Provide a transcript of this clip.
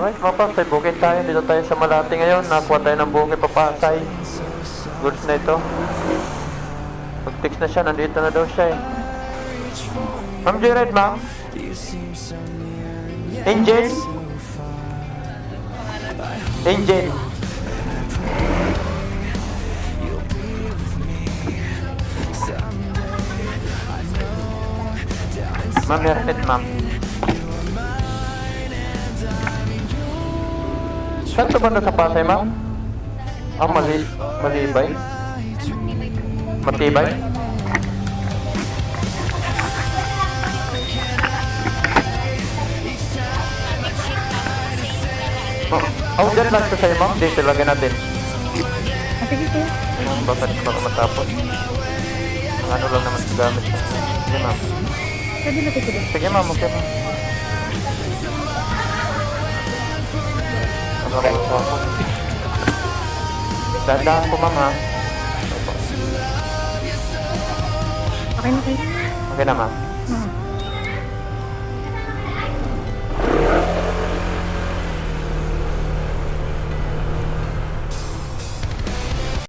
Right, mga paps, ay bukid tayo. Dito tayo sa Malate ngayon. Nakakuha tayo ng bukid papasay. Goods na ito. Pag-text na siya, nandito na daw siya eh. Ma'am Jared, ma'am? Angel? Angel? Ma'am, Meredith, ma'am. Saan ito banda sa Pasay, ma'am? Malibay? Matibay? Dyan lang ito sa'yo, ma'am. Dito lagyan natin. Sige po. Baka matapos. Ano lang naman sa gamit. Sige, ma'am. Pwede na ito. Sige, ma'am. Okay, ma'am. Dahan po, ma'am, ha? Okay na kayo? Okay na, ma'am.